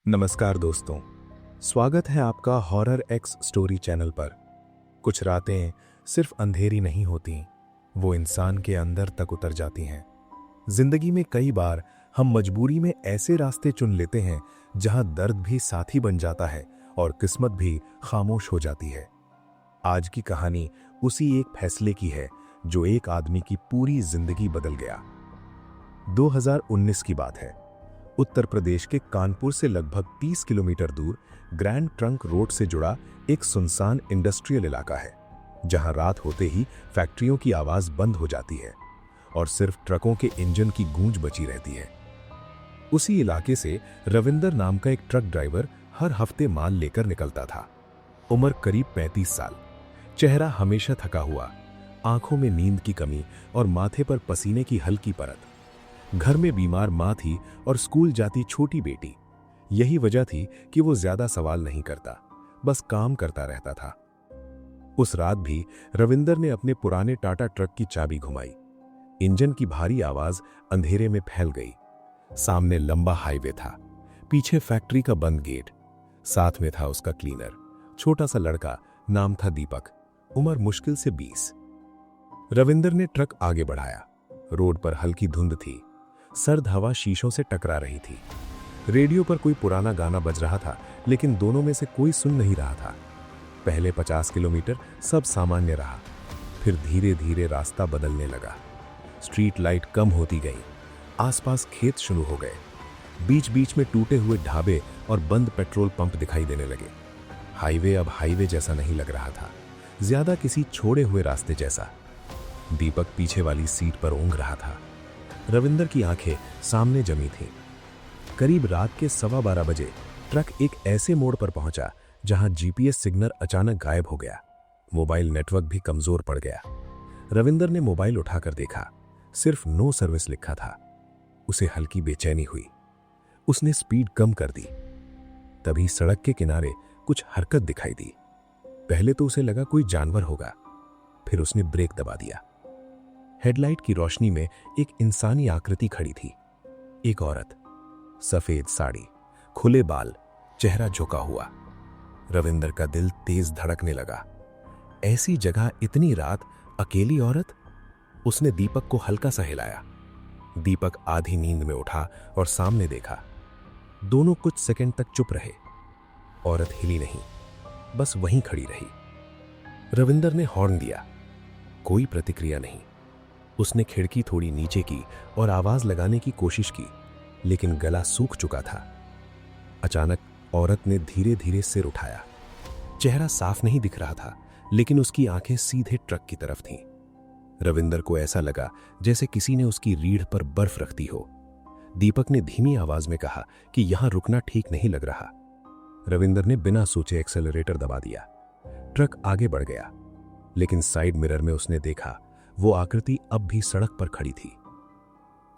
नमस्कार दोस्तों, स्वागत है आपका हॉरर एक्स स्टोरी चैनल पर। कुछ रातें सिर्फ अंधेरी नहीं होती, वो इंसान के अंदर तक उतर जाती हैं। जिंदगी में कई बार हम मजबूरी में ऐसे रास्ते चुन लेते हैं जहां दर्द भी साथी बन जाता है और किस्मत भी खामोश हो जाती है। आज की कहानी उसी एक फैसले की है जो एक आदमी की पूरी जिंदगी बदल गया। 2019 की बात है। उत्तर प्रदेश के कानपुर से लगभग 30 किलोमीटर दूर ग्रैंड ट्रंक रोड से जुड़ा एक सुनसान इंडस्ट्रियल इलाका है, जहां रात होते ही फैक्ट्रियों की आवाज बंद हो जाती है और सिर्फ ट्रकों के इंजन की गूंज बची रहती है। उसी इलाके से रविंदर नाम का एक ट्रक ड्राइवर हर हफ्ते माल लेकर निकलता था। उम्र करीब 35 साल, चेहरा हमेशा थका हुआ, आंखों में नींद की कमी और माथे पर पसीने की हल्की परत। घर में बीमार मां थी और स्कूल जाती छोटी बेटी। यही वजह थी कि वो ज्यादा सवाल नहीं करता, बस काम करता रहता था। उस रात भी रविंदर ने अपने पुराने टाटा ट्रक की चाबी घुमाई। इंजन की भारी आवाज अंधेरे में फैल गई। सामने लंबा हाईवे था, पीछे फैक्ट्री का बंद गेट, साथ में था उसका क्लीनर, छोटा सा लड़का, नाम था दीपक, उम्र मुश्किल से 20। रविंदर ने ट्रक आगे बढ़ाया। रोड पर हल्की धुंध थी, सर्द हवा शीशों से टकरा रही थी। रेडियो पर कोई पुराना गाना बज रहा था, लेकिन दोनों में से कोई सुन नहीं रहा था। पहले 50 किलोमीटर सब सामान्य रहा, फिर धीरे धीरे रास्ता बदलने लगा। स्ट्रीट लाइट कम होती गई, आसपास खेत शुरू हो गए, बीच बीच में टूटे हुए ढाबे और बंद पेट्रोल पंप दिखाई देने लगे। हाईवे अब हाईवे जैसा नहीं लग रहा था, ज्यादा किसी छोड़े हुए रास्ते जैसा। दीपक पीछे वाली सीट पर ऊँघ रहा था। रविंदर की आंखें सामने जमी थीं। करीब रात के 12:15 बजे ट्रक एक ऐसे मोड़ पर पहुंचा जहां जीपीएस सिग्नल अचानक गायब हो गया। मोबाइल नेटवर्क भी कमजोर पड़ गया। रविंदर ने मोबाइल उठाकर देखा, सिर्फ नो सर्विस लिखा था। उसे हल्की बेचैनी हुई। उसने स्पीड कम कर दी। तभी सड़क के किनारे कुछ हरकत दिखाई दी। पहले तो उसे लगा कोई जानवर होगा, फिर उसने ब्रेक दबा दिया। हेडलाइट की रोशनी में एक इंसानी आकृति खड़ी थी। एक औरत, सफेद साड़ी, खुले बाल, चेहरा झुका हुआ। रविंदर का दिल तेज धड़कने लगा। ऐसी जगह इतनी रात अकेली औरत? उसने दीपक को हल्का सा हिलाया। दीपक आधी नींद में उठा और सामने देखा। दोनों कुछ सेकंड तक चुप रहे। औरत हिली नहीं, बस वहीं खड़ी रही। रविंदर ने हॉर्न दिया, कोई प्रतिक्रिया नहीं। उसने खिड़की थोड़ी नीचे की और आवाज लगाने की कोशिश की, लेकिन गला सूख चुका था। अचानक औरत ने धीरे धीरे सिर उठाया। चेहरा साफ नहीं दिख रहा था, लेकिन उसकी आंखें सीधे ट्रक की तरफ थीं। रविंदर को ऐसा लगा जैसे किसी ने उसकी रीढ़ पर बर्फ रख दी हो। दीपक ने धीमी आवाज में कहा कि यहां रुकना ठीक नहीं लग रहा। रविंदर ने बिना सोचे एक्सेलरेटर दबा दिया। ट्रक आगे बढ़ गया, लेकिन साइड मिरर में उसने देखा वो आकृति अब भी सड़क पर खड़ी थी।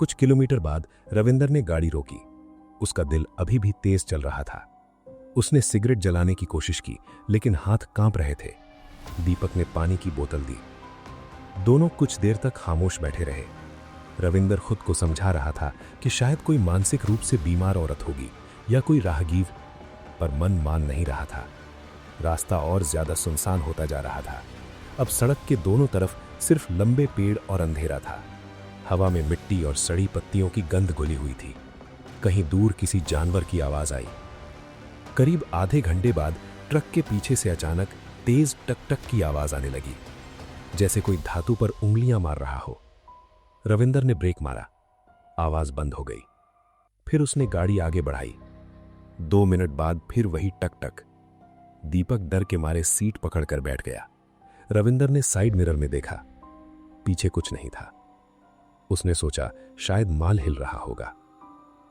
कुछ किलोमीटर बाद रविंदर ने गाड़ी रोकी। उसका दिल अभी भी तेज चल रहा था। उसने सिगरेट जलाने की कोशिश की, लेकिन हाथ कांप रहे थे। दीपक ने पानी की बोतल दी। दोनों कुछ देर तक खामोश बैठे रहे। रविंदर खुद को समझा रहा था कि शायद कोई मानसिक रूप से बीमार औरत होगी या कोई राहगीर, पर मन मान नहीं रहा था। रास्ता और ज्यादा सुनसान होता जा रहा था। अब सड़क के दोनों तरफ सिर्फ लंबे पेड़ और अंधेरा था। हवा में मिट्टी और सड़ी पत्तियों की गंध घुली हुई थी। कहीं दूर किसी जानवर की आवाज आई। करीब आधे घंटे बाद ट्रक के पीछे से अचानक तेज टक टक की आवाज आने लगी, जैसे कोई धातु पर उंगलियां मार रहा हो। रविंदर ने ब्रेक मारा, आवाज बंद हो गई। फिर उसने गाड़ी आगे बढ़ाई। 2 मिनट बाद फिर वही टक टक। दीपक डर के मारे सीट पकड़कर बैठ गया। रविंदर ने साइड मिरर में देखा, पीछे कुछ नहीं था। उसने सोचा शायद माल हिल रहा होगा,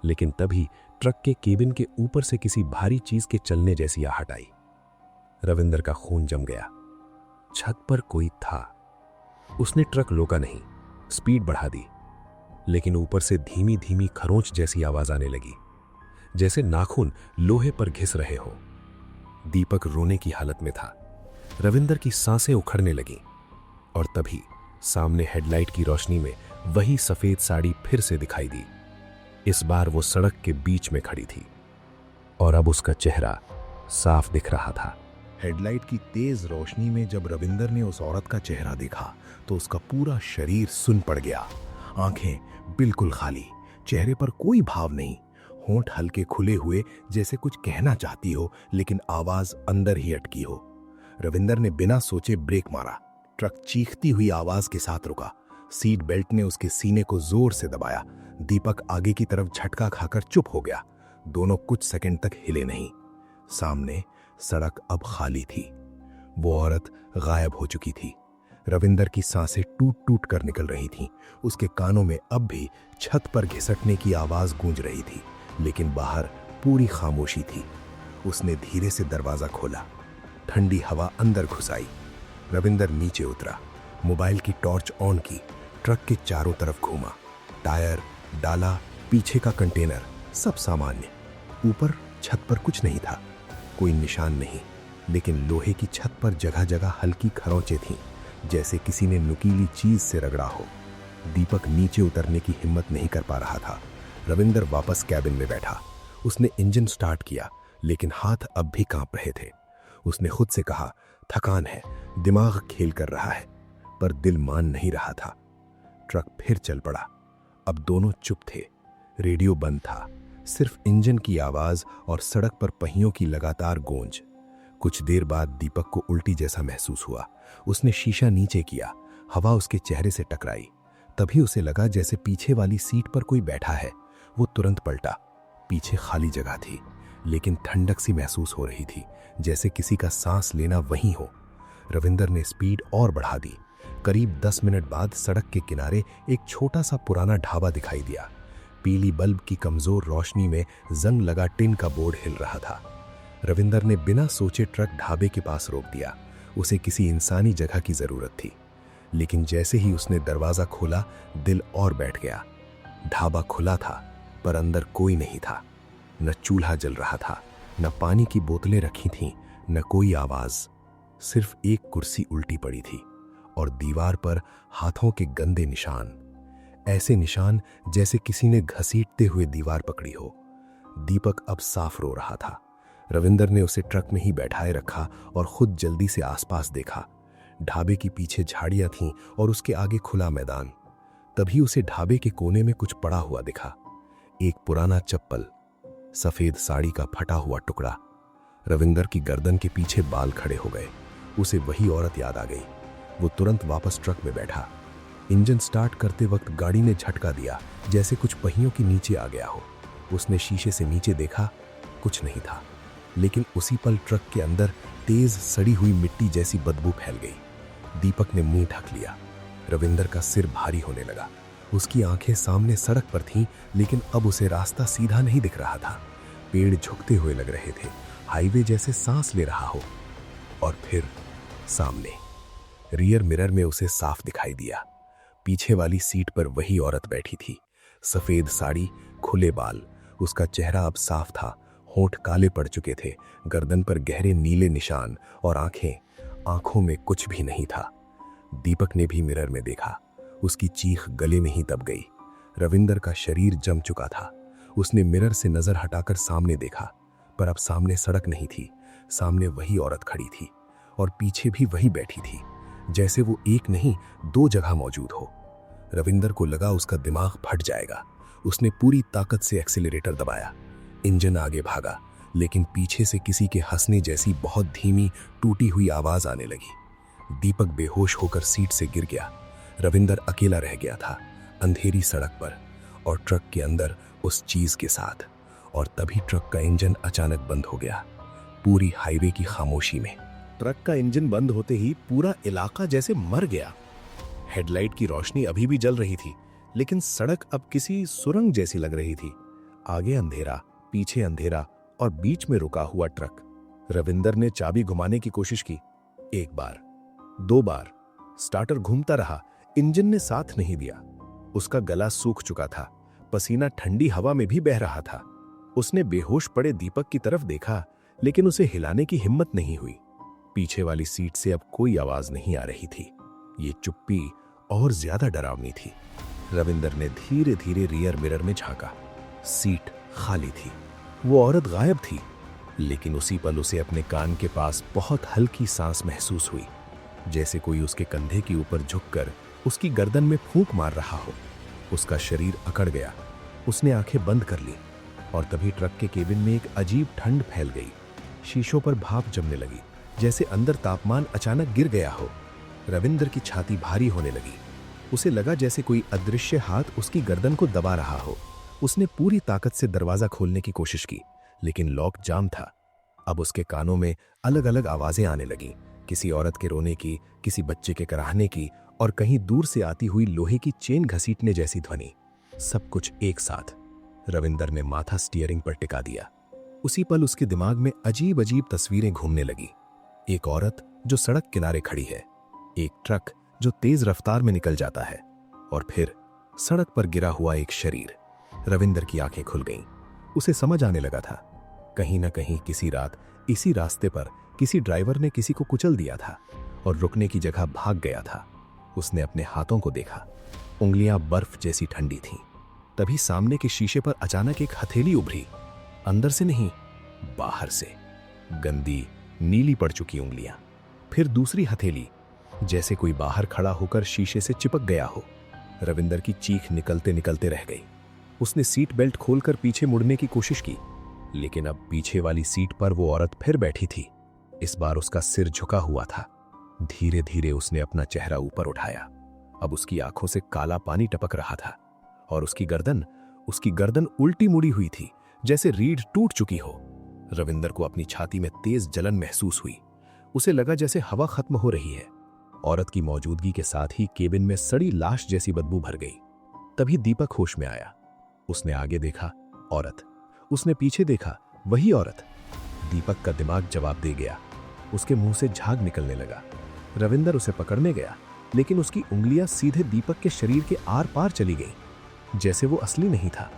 लेकिन तभी ट्रक के केबिन के ऊपर से किसी भारी चीज के चलने जैसी आहट आई। रविंदर का खून जम गया। छत पर कोई था। उसने ट्रक रोका नहीं, स्पीड बढ़ा दी, लेकिन ऊपर से धीमी धीमी खरोंच जैसी आवाज आने लगी, जैसे नाखून लोहे पर घिस रहे हो। दीपक रोने की हालत में था। रविंदर की सांसें उखड़ने लगीं, और तभी सामने हेडलाइट की रोशनी में वही सफेद साड़ी फिर से दिखाई दी। इस बार वो सड़क के बीच में खड़ी थी। और अब उसका चेहरा साफ दिख रहा था। हेडलाइट की तेज रोशनी में जब रविंदर ने उस औरत का चेहरा देखा तो उसका पूरा शरीर सुन पड़ गया। आंखें बिल्कुल खाली, चेहरे पर कोई भाव नहीं, होंठ हल्के खुले हुए जैसे कुछ कहना चाहती हो लेकिन आवाज अंदर ही अटकी हो। रविंदर ने बिना सोचे ब्रेक मारा। ट्रक चीखती हुई आवाज के साथ रुका। सीट बेल्ट ने उसके सीने को जोर से दबाया। दीपक आगे की तरफ झटका खाकर चुप हो गया। दोनों कुछ सेकंड तक हिले नहीं। सामने सड़क अब खाली थी। वो औरत गायब हो चुकी थी। रविंदर की सांसें टूट टूट कर निकल रही थीं। उसके कानों में अब भी छत पर घिसटने की आवाज गूंज रही थी, लेकिन बाहर पूरी खामोशी थी। उसने धीरे से दरवाजा खोला। ठंडी हवा अंदर घुस आई। रविंदर नीचे उतरा, मोबाइल की टॉर्च ऑन की, ट्रक के चारों तरफ घूमा। टायर, डाला, पीछे का कंटेनर, सब सामान्य। ऊपर छत पर कुछ नहीं था, कोई निशान नहीं, लेकिन लोहे की छत पर जगह जगह हल्की खरोंचें थीं, जैसे किसी ने नुकीली चीज से रगड़ा हो। दीपक नीचे उतरने की हिम्मत नहीं कर पा रहा था। रविंदर वापस कैबिन में बैठा। उसने इंजन स्टार्ट किया, लेकिन हाथ अब भी कांप रहे थे। उसने खुद से कहा, थकान है, दिमाग खेल कर रहा है, पर दिल मान नहीं रहा था। ट्रक फिर चल पड़ा। अब दोनों चुप थे। रेडियो बंद था, सिर्फ इंजन की आवाज और सड़क पर पहियों की लगातार गूंज। कुछ देर बाद दीपक को उल्टी जैसा महसूस हुआ। उसने शीशा नीचे किया। हवा उसके चेहरे से टकराई। तभी उसे लगा जैसे पीछे वाली सीट पर कोई बैठा है। वो तुरंत पलटा। पीछे खाली जगह थी, लेकिन ठंडक सी महसूस हो रही थी, जैसे किसी का सांस लेना वहीं हो। रविंदर ने स्पीड और बढ़ा दी। करीब 10 मिनट बाद सड़क के किनारे एक छोटा सा पुराना ढाबा दिखाई दिया। पीली बल्ब की कमजोर रोशनी में जंग लगा टिन का बोर्ड हिल रहा था। रविंदर ने बिना सोचे ट्रक ढाबे के पास रोक दिया। उसे किसी इंसानी जगह की जरूरत थी, लेकिन जैसे ही उसने दरवाजा खोला, दिल और बैठ गया। ढाबा खुला था, पर अंदर कोई नहीं था। न चूल्हा जल रहा था, न पानी की बोतलें रखी थीं, न कोई आवाज। सिर्फ एक कुर्सी उल्टी पड़ी थी और दीवार पर हाथों के गंदे निशान, ऐसे निशान जैसे किसी ने घसीटते हुए दीवार पकड़ी हो। दीपक अब साफ रो रहा था। रविंदर ने उसे ट्रक में ही बैठाए रखा और खुद जल्दी से आसपास देखा। ढाबे के पीछे झाड़ियां थीं और उसके आगे खुला मैदान। तभी उसे ढाबे के कोने में कुछ पड़ा हुआ दिखा। एक पुराना चप्पल, सफेद साड़ी का फटा हुआ टुकड़ा। रविंदर की गर्दन के पीछे बाल खड़े हो गए। उसे वही औरत याद आ गई। वो तुरंत वापस ट्रक में बैठा। इंजन स्टार्ट करते वक्त गाड़ी ने झटका दिया, जैसे कुछ पहियों के नीचे आ गया हो। उसने शीशे से नीचे देखा, कुछ नहीं था, लेकिन उसी पल ट्रक के अंदर तेज सड़ी हुई मिट्टी जैसी बदबू फैल गई। दीपक ने मुंह ढक लिया। रविंदर का सिर भारी होने लगा। उसकी आंखें सामने सड़क पर थीं, लेकिन अब उसे रास्ता सीधा नहीं दिख रहा था। पेड़ झुकते हुए लग रहे थे, हाईवे जैसे सांस ले रहा हो। और फिर सामने रियर मिरर में उसे साफ दिखाई दिया। पीछे वाली सीट पर वही औरत बैठी थी। सफेद साड़ी, खुले बाल। उसका चेहरा अब साफ था। होंठ काले पड़ चुके थे, गर्दन पर गहरे नीले निशान और आंखों में कुछ भी नहीं था। दीपक ने भी मिरर में देखा। उसकी चीख गले में ही दब गई। रविंदर का शरीर जम चुका था। उसने मिरर से नजर हटाकर सामने देखा, पर अब सामने सड़क नहीं थी। सामने वही औरत खड़ी थी और पीछे भी वही बैठी थी, जैसे वो एक नहीं 2 जगह मौजूद हो। रविंदर को लगा उसका दिमाग फट जाएगा। उसने पूरी ताकत से एक्सीलरेटर दबाया। इंजन आगे भागा, लेकिन पीछे से किसी के हंसने जैसी बहुत धीमी टूटी हुई आवाज आने लगी। दीपक बेहोश होकर सीट से गिर गया। रविंदर अकेला रह गया था, अंधेरी सड़क पर और ट्रक के अंदर उस चीज के साथ। और तभी ट्रक का इंजन अचानक बंद हो गया, पूरी हाईवे की खामोशी में। ट्रक का इंजन बंद होते ही पूरा इलाका जैसे मर गया। हेडलाइट की रोशनी अभी भी जल रही थी, लेकिन सड़क अब किसी सुरंग जैसी लग रही थी। आगे अंधेरा, पीछे अंधेरा और बीच में रुका हुआ ट्रक। रविंदर ने चाबी घुमाने की कोशिश की। 1 बार, 2 बार। स्टार्टर घूमता रहा, इंजन ने साथ नहीं दिया। उसका गला सूख चुका था, पसीना ठंडी हवा में भी बह रहा था। उसने बेहोश पड़े दीपक की तरफ देखा, लेकिन उसे हिलाने की हिम्मत नहीं हुई। पीछे वाली सीट से अब कोई आवाज नहीं आ रही थी। ये चुप्पी और ज्यादा डरावनी थी। रविंदर ने धीरे धीरे रियर मिरर में झांका। सीट खाली थी। वो औरत गायब थी। लेकिन उसी पल उसे अपने कान के पास बहुत हल्की सांस महसूस हुई, जैसे कोई उसके कंधे के ऊपर झुककर उसकी गर्दन में फूंक मार रहा हो। उसका शरीर अकड़ गया। उसने आंखें बंद कर ली और तभी ट्रक के केबिन में एक अजीब ठंड फैल गई। शीशों पर भाप जमने लगी, जैसे अंदर तापमान अचानक गिर गया हो। रविंदर की छाती भारी होने लगी। उसे लगा जैसे कोई अदृश्य हाथ उसकी गर्दन को दबा रहा हो। उसने पूरी ताकत से दरवाजा खोलने की कोशिश की, लेकिन लॉक जाम था। अब उसके कानों में अलग अलग आवाजें आने लगीं, किसी औरत के रोने की, किसी बच्चे के कराहने की और कहीं दूर से आती हुई लोहे की चेन घसीटने जैसी ध्वनि। सब कुछ एक साथ। रविंदर ने माथा स्टीयरिंग पर टिका दिया। उसी पल उसके दिमाग में अजीब अजीब तस्वीरें घूमने लगी। एक औरत जो सड़क किनारे खड़ी है, एक ट्रक जो तेज रफ्तार में निकल जाता है, और फिर सड़क पर गिरा हुआ एक शरीर। रविंदर की आंखें खुल गईं। उसे समझ आने लगा था, कहीं ना कहीं किसी रात इसी रास्ते पर किसी ड्राइवर ने किसी को कुचल दिया था और रुकने की जगह भाग गया था। उसने अपने हाथों को देखा, उंगलियां बर्फ जैसी ठंडी थीं। तभी सामने के शीशे पर अचानक एक हथेली उभरी, अंदर से नहीं, बाहर से। गंदी नीली पड़ चुकी उंगलियां, फिर दूसरी हथेली, जैसे कोई बाहर खड़ा होकर शीशे से चिपक गया हो। रविंदर की चीख निकलते निकलते रह गई। उसने सीट बेल्ट खोलकर पीछे मुड़ने की कोशिश की, लेकिन अब पीछे वाली सीट पर वो औरत फिर बैठी थी। इस बार उसका सिर झुका हुआ था। धीरे धीरे उसने अपना चेहरा ऊपर उठाया। अब उसकी आंखों से काला पानी टपक रहा था और उसकी गर्दन उल्टी मुड़ी हुई थी, जैसे रीढ़ टूट चुकी हो। रविंदर को अपनी छाती में तेज जलन महसूस हुई। उसे लगा जैसे हवा खत्म हो रही है। औरत की मौजूदगी के साथ ही केबिन में सड़ी लाश जैसी बदबू भर गई। तभी दीपक होश में आया। उसने आगे देखा, औरत। उसने पीछे देखा, वही औरत। दीपक का दिमाग जवाब दे गया। उसके मुंह से झाग निकलने लगा। रविंदर उसे पकड़ने गया, लेकिन उसकी उंगलियां सीधे दीपक के शरीर के आर पार चली गईं, जैसे वो असली नहीं था,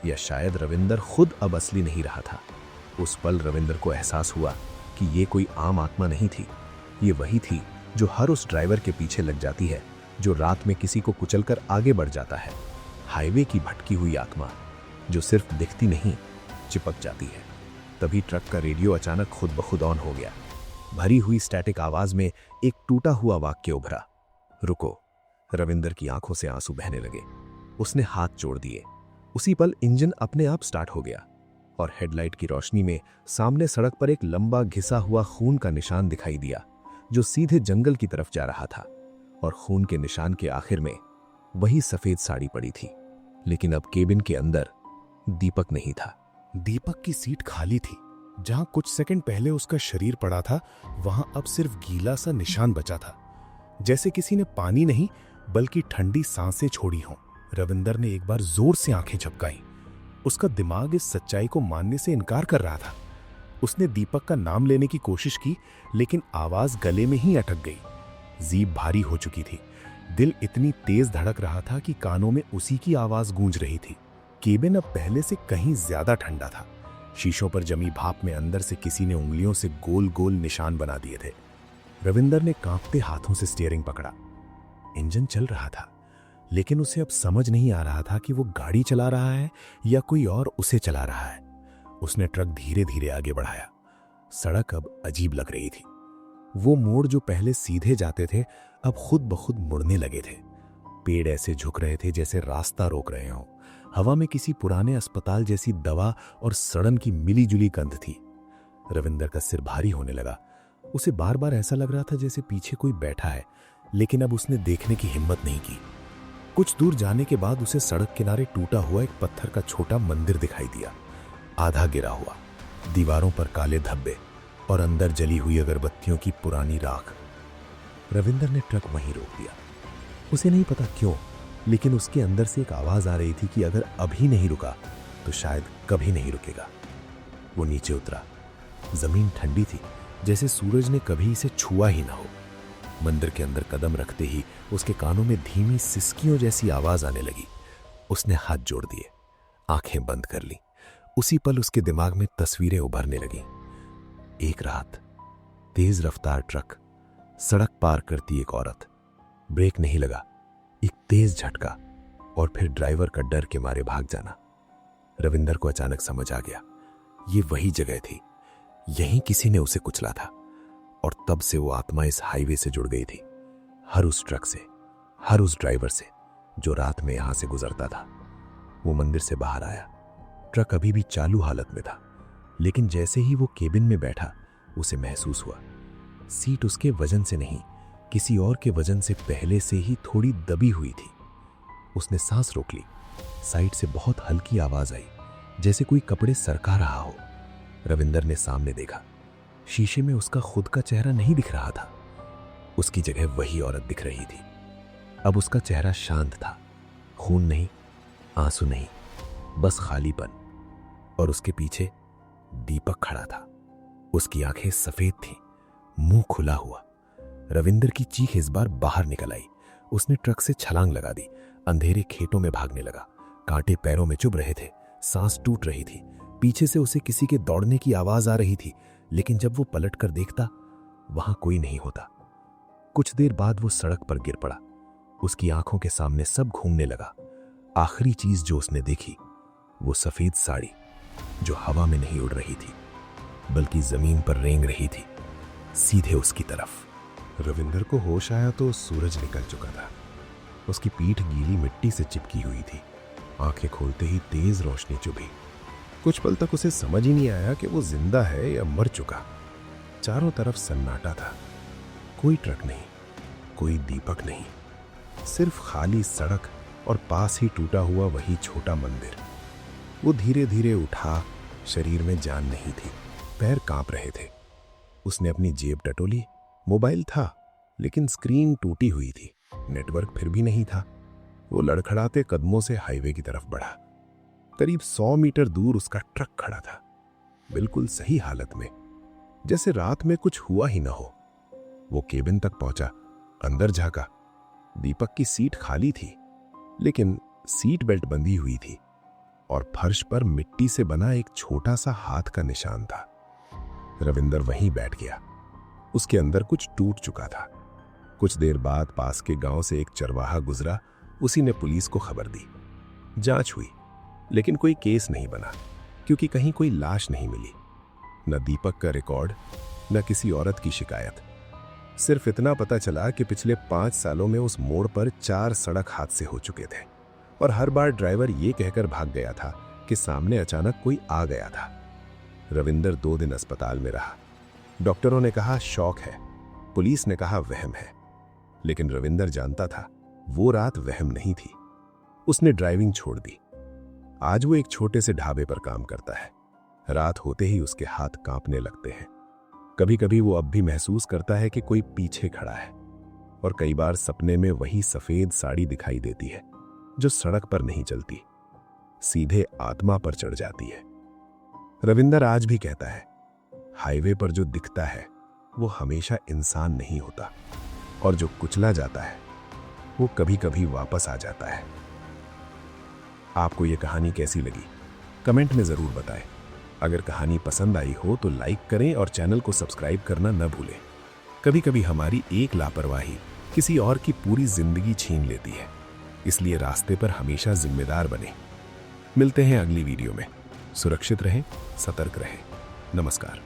या शायद रविंदर खुद अब असली नहीं रहा था। उस पल रविंदर को एहसास हुआ कि ये कोई आम आत्मा नहीं थी। ये वही थी जो हर उस ड्राइवर के पीछे लग जाती है, जो रात में किसी को कुचलकर आगे बढ़ जाता है। हाईवे की भटकी हुई आत्मा, जो सिर्फ दिखती नहीं, चिपक जाती है। तभी ट्रक का रेडियो अचानक खुद ब खुद ऑन हो गया। भरी हुई स्टैटिक आवाज में एक टूटा हुआ वाक्य उभरा, रुको। रविंदर की आंखों से आंसू बहने लगे। उसने हाथ जोड़ दिए। उसी पल इंजन अपने आप स्टार्ट हो गया और हेडलाइट की रोशनी में सामने सड़क पर एक लंबा घिसा हुआ खून का निशान दिखाई दिया, जो सीधे जंगल की तरफ जा रहा था। और खून के निशान के आखिर में वही सफेद साड़ी पड़ी थी, लेकिन अब केबिन के अंदर दीपक नहीं था। दीपक की सीट खाली थी। जहां कुछ सेकंड पहले उसका शरीर पड़ा था, वहां अब सिर्फ गीला सा निशान बचा था, जैसे किसी ने पानी नहीं बल्कि ठंडी सांसें छोड़ी हों। रविंदर ने एक बार जोर से आंखें झपकाई। उसका दिमाग इस सच्चाई को मानने से इनकार कर रहा था। उसने दीपक का नाम लेने की कोशिश की, लेकिन आवाज गले में ही अटक गई। जीभ भारी हो चुकी थी। दिल इतनी तेज धड़क रहा था कि कानों में उसी की आवाज गूंज रही थी। केबिन अब पहले से कहीं ज्यादा ठंडा था। शीशों पर जमी भाप में अंदर से किसी ने उंगलियों से गोल गोल निशान बना दिए थे। रविंदर ने कांपते हाथों से स्टीयरिंग पकड़ा। इंजन चल रहा था, लेकिन उसे अब समझ नहीं आ रहा था कि वो गाड़ी चला रहा है या कोई और उसे चला रहा है। उसने ट्रक धीरे धीरे आगे बढ़ाया। सड़क अब अजीब लग रही थी। वो मोड़ जो पहले सीधे जाते थे, अब खुद ब खुद मुड़ने लगे थे। पेड़ ऐसे झुक रहे थे जैसे रास्ता रोक रहे हों। हवा में किसी पुराने अस्पताल जैसी दवा और सड़न की मिलीजुली गंध थी। रविंदर का सिर भारी होने लगा। उसे बार बार ऐसा लग रहा था जैसे पीछे कोई बैठा है, लेकिन अब उसने देखने की हिम्मत नहीं की। कुछ दूर जाने के बाद उसे सड़क किनारे टूटा हुआ एक पत्थर का छोटा मंदिर दिखाई दिया, आधा गिरा हुआ, दीवारों पर काले धब्बे और अंदर जली हुई अगरबत्तियों की पुरानी राख। रविंदर ने ट्रक वहीं रोक दिया। उसे नहीं पता क्यों, लेकिन उसके अंदर से एक आवाज आ रही थी कि अगर अभी नहीं रुका तो शायद कभी नहीं रुकेगा। वो नीचे उतरा। जमीन ठंडी थी, जैसे सूरज ने कभी इसे छुआ ही ना हो। मंदिर के अंदर कदम रखते ही उसके कानों में धीमी सिसकियों जैसी आवाज आने लगी। उसने हाथ जोड़ दिए, आंखें बंद कर ली। उसी पल उसके दिमाग में तस्वीरें उभरने लगी। एक रात, तेज रफ्तार ट्रक, सड़क पार करती एक औरत, ब्रेक नहीं लगा, एक तेज झटका और फिर ड्राइवर का डर के मारे भाग जाना। रविंदर को अचानक समझ आ गया, ये वही जगह थी यहीं किसी ने उसे कुचला था और तब से वो आत्मा इस हाईवे से जुड़ गई थी, हर उस ट्रक से, हर उस ड्राइवर से जो रात में यहां से गुजरता था। वो मंदिर से बाहर आया। ट्रक अभी भी चालू हालत में था, लेकिन जैसे ही वो केबिन में बैठा उसे महसूस हुआ सीट उसके वजन से नहीं, किसी और के वजन से पहले से ही थोड़ी दबी हुई थी। उसने सांस रोक ली। साइड से बहुत हल्की आवाज आई, जैसे कोई कपड़े सरका रहा हो। रविंदर ने सामने देखा। शीशे में उसका खुद का चेहरा नहीं दिख रहा था, उसकी जगह वही औरत दिख रही थी। अब उसका चेहरा शांत था, खून नहीं, आंसू नहीं, बस खालीपन। और उसके पीछे दीपक खड़ा था। उसकी आंखें सफेद थीं, मुंह खुला हुआ। रविंदर की चीख इस बार बाहर निकल आई। उसने ट्रक से छलांग लगा दी, अंधेरे खेतों में भागने लगा। कांटे पैरों में चुभ रहे थे, सांस टूट रही थी। पीछे से उसे किसी के दौड़ने की आवाज आ रही थी, लेकिन जब वो पलट कर देखता, वहां कोई नहीं होता। कुछ देर बाद वो सड़क पर गिर पड़ा। उसकी आंखों के सामने सब घूमने लगा। आखिरी चीज जो उसने देखी, वो सफेद साड़ी जो हवा में नहीं उड़ रही थी, बल्कि जमीन पर रेंग रही थी, सीधे उसकी तरफ। रविंदर को होश आया तो सूरज निकल चुका था। उसकी पीठ गीली मिट्टी से चिपकी हुई थी। आंखें खोलते ही तेज रोशनी चुभी। कुछ पल तक उसे समझ ही नहीं आया कि वो जिंदा है या मर चुका। चारों तरफ सन्नाटा था। कोई ट्रक नहीं, कोई दीपक नहीं, सिर्फ खाली सड़क और पास ही टूटा हुआ वही छोटा मंदिर। वो धीरे धीरे उठा। शरीर में जान नहीं थी, पैर कांप रहे थे। उसने अपनी जेब टटोली। मोबाइल था, लेकिन स्क्रीन टूटी हुई थी, नेटवर्क फिर भी नहीं था। वो लड़खड़ाते कदमों से हाईवे की तरफ बढ़ा। करीब 100 मीटर दूर उसका ट्रक खड़ा था, बिल्कुल सही हालत में, जैसे रात में कुछ हुआ ही ना हो। वो केबिन तक पहुंचा, अंदर झांका। दीपक की सीट खाली थी, लेकिन सीट बेल्ट बंधी हुई थी और फर्श पर मिट्टी से बना एक छोटा सा हाथ का निशान था। रविंदर वहीं बैठ गया। उसके अंदर कुछ टूट चुका था। कुछ देर बाद पास के गांव से एक चरवाहा गुजरा। उसी ने पुलिस को खबर दी। जांच हुई, लेकिन कोई केस नहीं बना, क्योंकि कहीं कोई लाश नहीं मिली। न दीपक का रिकॉर्ड, न किसी औरत की शिकायत। सिर्फ इतना पता चला कि पिछले 5 सालों में उस मोड़ पर 4 सड़क हादसे हो चुके थे, और हर बार ड्राइवर ये कहकर भाग गया था कि सामने अचानक कोई आ गया था। रविंदर 2 दिन अस्पताल में रहा। डॉक्टरों ने कहा शॉक है, पुलिस ने कहा वहम है, लेकिन रविंदर जानता था वो रात वहम नहीं थी। उसने ड्राइविंग छोड़ दी। आज वो एक छोटे से ढाबे पर काम करता है। रात होते ही उसके हाथ कांपने लगते हैं। कभी कभी वो अब भी महसूस करता है कि कोई पीछे खड़ा है, और कई बार सपने में वही सफेद साड़ी दिखाई देती है जो सड़क पर नहीं चलती, सीधे आत्मा पर चढ़ जाती है। रविंदर आज भी कहता है, हाईवे पर जो दिखता है वो हमेशा इंसान नहीं होता, और जो कुचला जाता है वो कभी कभी वापस आ जाता है। आपको ये कहानी कैसी लगी, कमेंट में जरूर बताएं। अगर कहानी पसंद आई हो तो लाइक करें और चैनल को सब्सक्राइब करना न भूलें। कभी कभी हमारी एक लापरवाही किसी और की पूरी जिंदगी छीन लेती है, इसलिए रास्ते पर हमेशा जिम्मेदार बने। मिलते हैं अगली वीडियो में। सुरक्षित रहें, सतर्क रहें। नमस्कार।